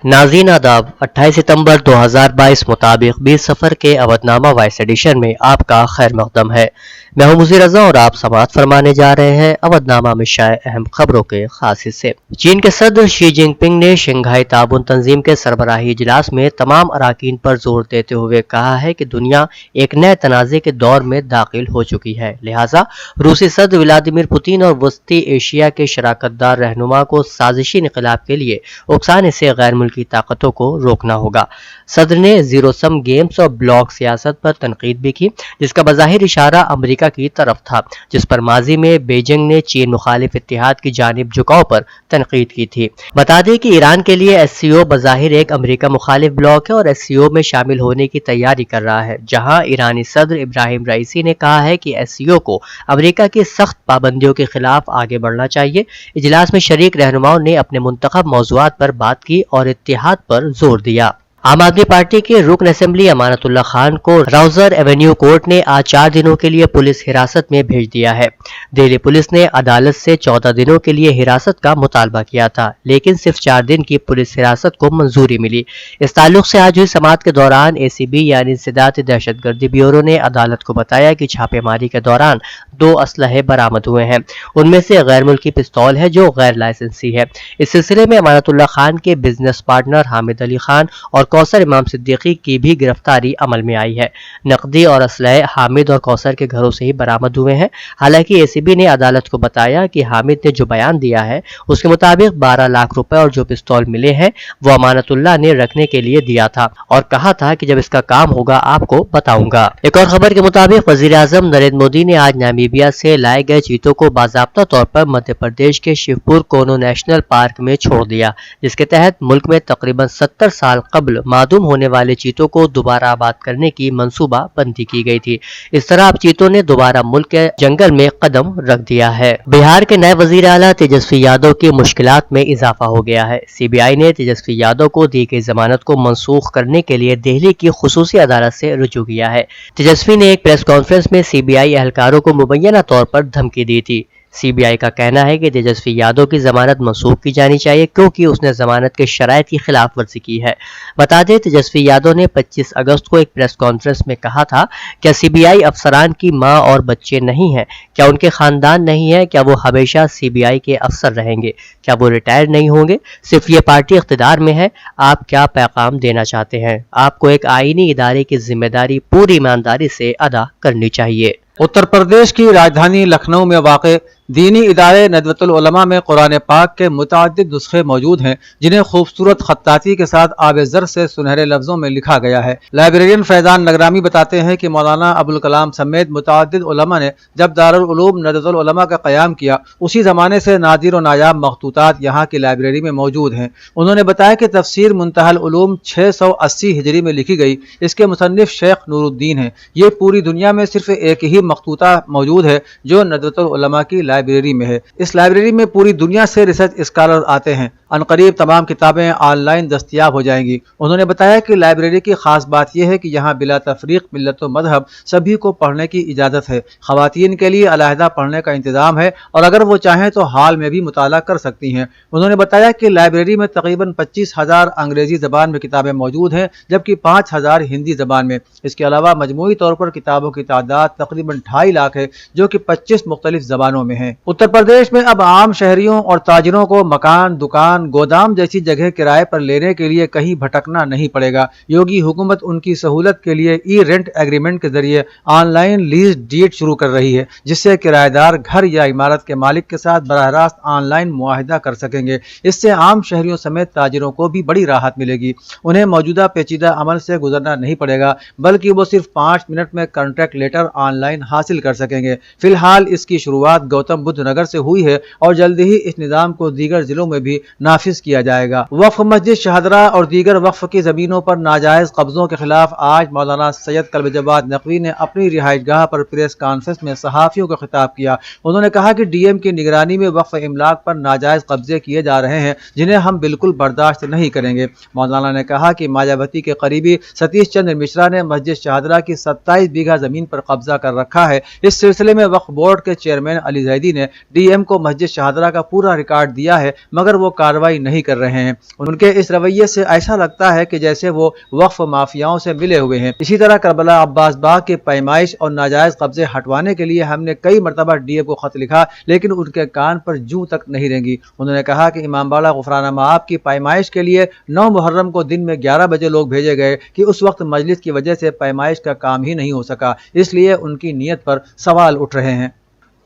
नाज़रीन आदाब, 28 सितंबर 2022 मुताबिक 20 सफ़र के अवधनामा वॉइस एडिशन में आपका खैर मकदम है। मैं हूं मुज़ीर रज़ा और आप समाअत फरमाने जा रहे हैं अवधनामा में शाये अहम खबरों के खास हिस्से। चीन के सदर शी जिनपिंग ने शंघाई ताउन तंजीम के सरबराही इजलास में तमाम अराकीन पर जोर देते हुए कहा है कि दुनिया एक नए तनाज़े के दौर में दाखिल हो चुकी है, लिहाजा रूसी सदर व्लादिमीर पुतिन और वस्ती एशिया के शराकतदार रहनुमा को साजिशी इनक़लाब के लिए उकसाने से गैर मुल्की ताकतों को रोकना होगा। सदर ने जीरो सम गेम्स और ब्लॉक सियासत पर तनकीद भी की, जिसका बज़ाहिर इशारा अमरीका की तरफ था, जिस पर माजी में बीजिंग ने चीन मुखालिफ इत्तेहाद की जानिब झुकाव पर तनकीद की थी। बता दें कि ईरान के लिए SCO बज़ाहिर एक अमरीका मुखालिफ ब्लॉक है और SCO में शामिल होने की तैयारी कर रहा है, जहां ईरानी सदर इब्राहिम रईसी ने कहा है कि SCO को अमरीका की सख्त पाबंदियों के खिलाफ आगे बढ़ना चाहिए। इजलास में शरीक रहनुमाओं ने अपने मुंतखब मौज़ूआत पर बात की और इत्तेहाद पर जोर दिया। आम आदमी पार्टी के रुकन असेंबली अमानतुल्लाह खान को राउजर एवेन्यू कोर्ट ने आज 4 दिनों के लिए पुलिस हिरासत में भेज दिया है। दिल्ली पुलिस ने अदालत से 14 दिनों के लिए हिरासत का मुतालबा किया था, लेकिन सिर्फ 4 दिन की पुलिस हिरासत को मंजूरी मिली। इस ताल्लुक से आज हुई समाअत के दौरान ACB यानी इंसदाद दहशतगर्दी ब्यूरो ने अदालत को बताया कि छापेमारी के दौरान 2 असलहे बरामद हुए हैं। उनमें से गैर मुल्की पिस्तौल है जो गैर लाइसेंसी है। इस सिलसिले में अमानतुल्लाह खान के बिजनेस पार्टनर हामिद अली खान और कौसर इमाम सिद्दीकी की भी गिरफ्तारी अमल में आई है। नकदी और असलहे हामिद और कौसर के घरों से ही बरामद हुए हैं। हालांकि ACB ने अदालत को बताया कि हामिद ने जो बयान दिया है उसके मुताबिक 12 लाख रुपए और जो पिस्तौल मिले हैं वो अमानतुल्लाह ने रखने के लिए दिया था और कहा था कि जब इसका काम होगा आपको बताऊंगा। एक और खबर के मुताबिक वजीर आजम नरेंद्र मोदी ने आज नामीबिया से लाए गए चीतों को बाज़ाब्ता तौर पर मध्य प्रदेश के शिवपुर कोनो नेशनल पार्क में छोड़ दिया, जिसके तहत मुल्क में तकरीबन 70 साल कबल मादूम होने वाले चीतों को दोबारा आबाद करने की मंसूबा बंदी की गई थी। इस तरह अब चीतों ने दोबारा मुल्क के जंगल में कदम रख दिया है। बिहार के नए वजीर आला तेजस्वी यादव की मुश्किलात में इजाफा हो गया है। CBI ने तेजस्वी यादव को दी गई जमानत को मनसूख करने के लिए दिल्ली की खुसूसी अदालत से रुजू किया है। तेजस्वी ने एक प्रेस कॉन्फ्रेंस में CBI एहलकारों को मुबैना तौर पर धमकी दी थी। CBI का कहना है कि तेजस्वी यादव की जमानत मनसूख की जानी चाहिए क्योंकि उसने जमानत के शराइत की खिलाफ वर्जी की है। बता दें तेजस्वी यादव ने 25 अगस्त को एक प्रेस कॉन्फ्रेंस में कहा था, क्या CBI अफसरान की मां और बच्चे नहीं हैं? क्या उनके खानदान नहीं है? क्या वो हमेशा CBI के अफसर रहेंगे? क्या वो रिटायर नहीं होंगे? सिर्फ ये पार्टी इख्तिदार में है। आप क्या पैगाम देना चाहते हैं? आपको एक आईनी इदारे की जिम्मेदारी पूरी ईमानदारी से अदा करनी चाहिए। उत्तर प्रदेश की राजधानी लखनऊ में वाक़ दीनी इदारे नदवतुल उलमा में कुरान पाक के मुतअद्दिद नुस्खे मौजूद हैं, जिन्हें खूबसूरत खत्ताती के साथ आब ज़र से सुनहरे लफ्ज़ों में लिखा गया है। लाइब्रेरियन फैज़ान नगरामी बताते हैं कि मौलाना अबुल कलाम समेत मुतअद्दिद उलमा ने जब दारुल उलूम नदवतुल उलमा का क़याम किया, उसी ज़माने से नादिर और नायाब मखतूतात यहाँ की लाइब्रेरी में मौजूद हैं। उन्होंने बताया कि तफसीर मुंतहल उलूम 680 हिजरी में लिखी गई। इसके मुसन्निफ शेख नूरुद्दीन हैं। ये पूरी दुनिया में सिर्फ एक ही मखतूता मौजूद है जो नदवतुल उलमा की लाइब्रेरी में है। इस लाइब्रेरी में पूरी दुनिया से रिसर्च स्कॉलर आते हैं। अनकरीब तमाम किताबें ऑनलाइन दस्तयाब हो जाएंगी। उन्होंने बताया कि लाइब्रेरी की खास बात यह है कि यहाँ बिला तफरीक मिल्लत व मजहब सभी को पढ़ने की इजाज़त है। ख़वातीन के लिए अलहदा पढ़ने का इंतज़ाम है और अगर वो चाहें तो हॉल में भी मुताला कर सकती हैं। उन्होंने बताया कि लाइब्रेरी में तकरीबन 25,000 अंग्रेज़ी ज़बान में किताबें मौजूद हैं, जबकि 5,000 हिंदी ज़बान में। इसके अलावा मजमूई तौर पर किताबों की तादाद तकरीबन 2.5 लाख है, जो कि 25 मुख्तलिफ ज़बानों में है। उत्तर प्रदेश में अब आम शहरियों और ताजिरों को मकान, दुकान, गोदाम जैसी जगह किराए पर लेने के लिए कहीं भटकना नहीं पड़ेगा। योगी हुकूमत उनकी सहूलत के लिए ई-रेंट एग्रीमेंट के जरिए ऑनलाइन लीज डीड शुरू कर रही है, जिससे किराएदार घर या इमारत के मालिक के साथ बराह रास्त ऑनलाइन मुआहिदा कर सकेंगे। इससे आम शहरियों समेत ताजिरों को भी बड़ी राहत मिलेगी। उन्हें मौजूदा पेचीदा अमल से गुजरना नहीं पड़ेगा, बल्कि वो सिर्फ 5 मिनट में कॉन्ट्रैक्ट लेटर ऑनलाइन हासिल कर सकेंगे। फिलहाल इसकी शुरुआत गौतम बुद्ध नगर से हुई है और जल्द ही इस निज़ाम को दीगर जिलों में भी नाफिज किया जाएगा। वक्फ मस्जिद शहादरा और दीगर वक्फ की जमीनों पर नाजायज कब्जों के खिलाफ आज मौलाना सैयद कल्बजवाद नकवी ने अपनी रिहाइशगाह पर प्रेस कॉन्फ्रेंस में सहाफियों को खिताब किया। उन्होंने कहा कि DM की निगरानी में वक्फ इमलाक पर नाजायज कब्जे किए जा रहे हैं, जिन्हें हम बिल्कुल बर्दाश्त नहीं करेंगे। मौलाना ने कहा कि मायावती के करीबी सतीश चंद्र मिश्रा ने मस्जिद शहादरा की 27 बीघा जमीन पर कब्जा कर रखा है। इस सिलसिले में वक्फ बोर्ड के चेयरमैन अली जैदी मेहदी ने DM को मस्जिद शाहदरा का पूरा रिकॉर्ड दिया है, मगर वो कार्रवाई नहीं कर रहे हैं। उनके इस रवैये से ऐसा लगता है कि जैसे वो वक्फ माफियाओं से मिले हुए हैं। इसी तरह करबला अब्बास बाग की पैमाइश और नाजायज कब्जे हटवाने के लिए हमने कई मरतबा DM को खत लिखा, लेकिन उनके कान पर जूं तक नहीं रेंगी। उन्होंने कहा कि इमामबाड़ा गुफराना माआब की पैमाइश के लिए 9 मुहर्रम को दिन में 11 बजे लोग भेजे गए कि उस वक्त मजलिस की वजह से पैमाइश का काम ही नहीं हो सका, इसलिए उनकी नीयत पर सवाल उठ रहे हैं।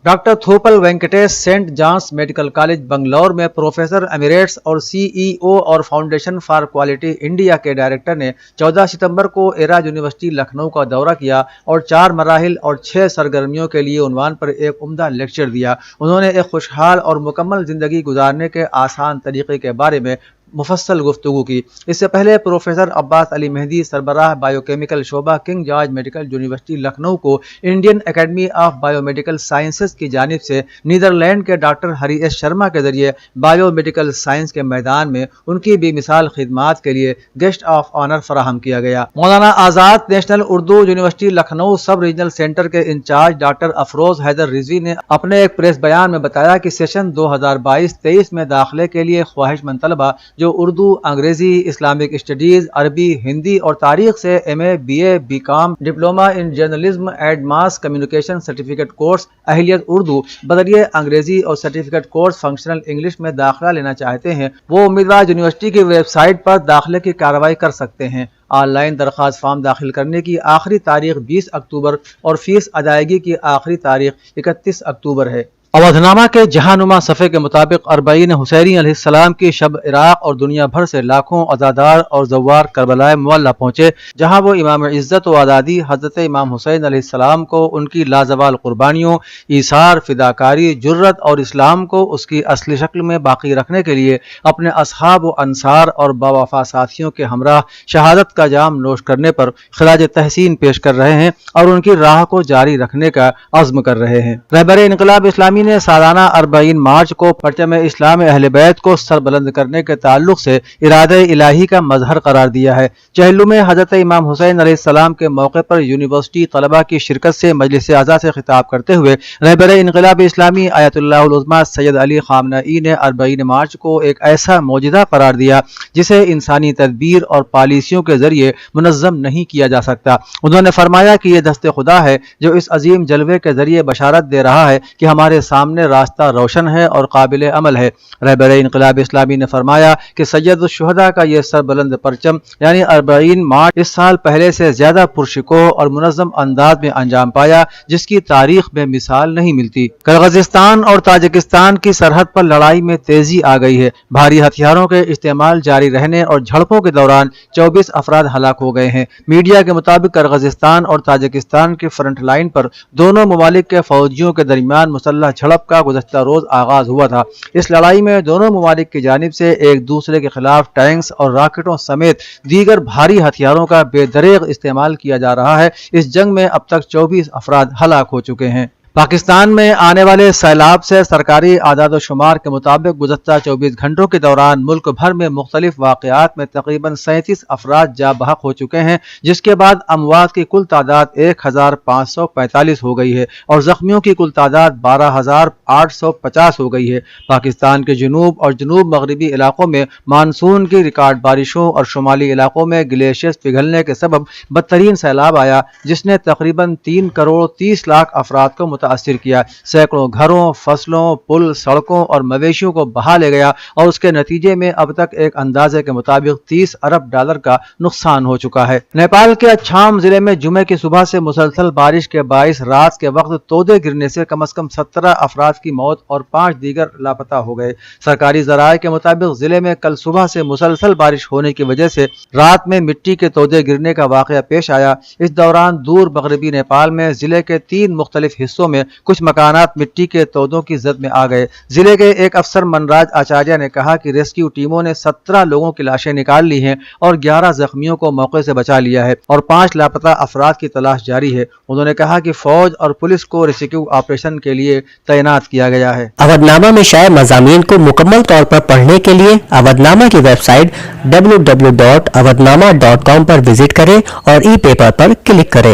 Doctor Thopal Venkatesh Saint John's medical college Bangalore में प्रोफेसर एमिरेट्स और CEO और फाउंडेशन फॉर क्वालिटी इंडिया के डायरेक्टर ने 14 सितंबर को एराज यूनिवर्सिटी लखनऊ का दौरा किया और 4 मराहिल और 6 सरगर्मियों के लिए उन्वान पर एक उम्दा लेक्चर दिया। उन्होंने एक खुशहाल और मुकम्मल जिंदगी गुजारने के आसान तरीके के बारे में मुफस्सल गुफ्तगू की। इससे पहले प्रोफेसर अब्बास अली मेहदी सरबराह बायोकेमिकल शोबा King George medical university Lucknow को Indian academy of biomedical sciences की जानिब से नीदरलैंड के डॉक्टर हरी एस शर्मा के जरिए बायोमेडिकल साइंस के मैदान में उनकी बेमिसाल खिदमात के लिए गेस्ट ऑफ ऑनर फराहम किया गया। मौलाना आज़ाद नेशनल उर्दू यूनिवर्सिटी लखनऊ सब रीजनल सेंटर के इंचार्ज डॉक्टर अफरोज हैदर रिजवी ने अपने एक प्रेस बयान में बताया कि सेशन 2022-23 में दाखिले के लिए ख्वाहिशमंद तलबा जो उर्दू, अंग्रेजी, इस्लामिक स्टडीज, अरबी, हिंदी और तारीख से MA, BA, BCom, diploma in journalism and mass communication certificate course अहलियत उर्दू बदलिए अंग्रेजी और सर्टिफिकेट कोर्स फंक्शनल इंग्लिश में दाखिला लेना चाहते हैं, वो उम्मीदवार यूनिवर्सिटी की वेबसाइट पर दाखिले की कार्रवाई कर सकते हैं। ऑनलाइन दरख्वास्त फॉर्म दाखिल करने की आखिरी तारीख 20 अक्टूबर और फीस अदायगी की आखिरी तारीख 31 अक्टूबर है। अवधनामा के जहानुमा सफ़े के मुताबिक 40 हुसैनी अलैहिस्सलाम की शब इराक और दुनिया भर से लाखों अज़ादार और ज़व्वार करबलाए मुअल्ला पहुँचे, जहाँ वो इमाम इज़्ज़त व आज़ादी हज़रत इमाम हुसैन अलैहिस्सलाम को उनकी लाजवाल कुर्बानियों, ईसार, फिदाकारी, जुर्रत और इस्लाम को उसकी असली शक्ल में बाकी रखने के लिए अपने असहाब व अंसार और बावफा साथियों के हमरा शहादत का जाम नोश करने पर खिराज तहसीन पेश कर रहे हैं और उनकी राह को जारी रखने का अज़्म कर रहे हैं। रहबर इनकलाब इस्लामी ने सालाना 40 मार्च को परचम इस्लाम अहले बैत को सरबुलंद करने के ताल्लुक से इरादे इलाही का मजहर करार दिया है। चहलू में हजरत इमाम हुसैन अलैहिस्सलाम के मौके पर यूनिवर्सिटी तलबा की शिरकत से मजलिस आज़ा से खिताब करते हुए रहबर इनकलाब इस्लामी आयतुल्लाहुल उज़्मा सैयद अली खामनई ने 40 मार्च को एक ऐसा मौजिज़ा करार दिया जिसे इंसानी तदबीर और पॉलिसियों के जरिए मुनज़्ज़म नहीं किया जा सकता। उन्होंने फरमाया कि यह दस्ते खुदा है जो इस अजीम जलवे के जरिए बशारत दे रहा है कि हमारे सामने रास्ता रोशन है और काबिल अमल है। रहबर इनकलाब इस्लामी ने फरमाया कि सैयद शुहदा का ये सरबुलंद परचम यानी 40 मार्च इस साल पहले से ज्यादा पुरशिको और मुनज़्ज़म अंदाज में अंजाम पाया, जिसकी तारीख में मिसाल नहीं मिलती। किर्गिस्तान और ताजिकिस्तान की सरहद पर लड़ाई में तेजी आ गई है। भारी हथियारों के इस्तेमाल जारी रहने और झड़पों के दौरान 24 अफराद हलाक हो गए हैं। मीडिया के मुताबिक किर्गिस्तान और ताजिकिस्तान की फ्रंट लाइन पर दोनों ममालिक के फौजियों के दरमियान मुसल्लह झड़प का गुज़श्ता रोज आगाज हुआ था। इस लड़ाई में दोनों ममालिक की जानिब से एक दूसरे के खिलाफ टैंक्स और रॉकेटों समेत दीगर भारी हथियारों का बेदरेग इस्तेमाल किया जा रहा है। इस जंग में अब तक 24 अफराद हलाक हो चुके हैं। पाकिस्तान में आने वाले सैलाब से सरकारी आदाद शुमार के मुताबिक गुज़श्ता 24 घंटों के दौरान मुल्क भर में मुख्तलिफ वाक़यात में तकरीबन 37 अफराद जा बहक हो चुके हैं, जिसके बाद अमवात की कुल तादाद 1545 हो गई है और ज़ख्मियों की कुल तादाद 12850 हो गई है। पाकिस्तान के जनूब और जनूब मगरबी इलाकों में मानसून की रिकॉर्ड बारिशों और शुमाली इलाकों में ग्लेशियर्स पिघलने के सबब बदतरीन सैलाब आया, जिसने तकरीबन 3 करोड़ 30 लाख अफराद को मुतासिर किया। सैकड़ों घरों, फसलों, पुल, सड़कों और मवेशियों को बहा ले गया और उसके नतीजे में अब तक एक अंदाजे के मुताबिक 30 अरब डॉलर का नुकसान हो चुका है। नेपाल के अच्छाम जिले में जुमे की सुबह से मुसलसल बारिश के बाइस रात के वक्त तोदे गिरने से कम से कम 17 अफराद की मौत और 5 दीगर लापता हो गए। सरकारी जराये के मुताबिक जिले में कल सुबह से मुसलसल बारिश होने की वजह से रात में मिट्टी के तोदे गिरने का वाकया पेश आया। इस दौरान दूर मगरबी नेपाल में जिले के 3 मुख्तलिफ हिस्सों में कुछ मकानात मिट्टी के तोदों की जद में आ गए। जिले के एक अफसर मनराज आचार्य ने कहा कि रेस्क्यू टीमों ने 17 लोगों की लाशें निकाल ली हैं और 11 जख्मियों को मौके से बचा लिया है और 5 लापता अफराद की तलाश जारी है। उन्होंने कहा कि फौज और पुलिस को रेस्क्यू ऑपरेशन के लिए तैनात किया गया है। अवधनामा में शाये मज़ामीन को मुकम्मल तौर पर पढ़ने के लिए अवधनामा की वेबसाइट www.awadhnama.com पर विजिट करें और ई पेपर पर क्लिक करें।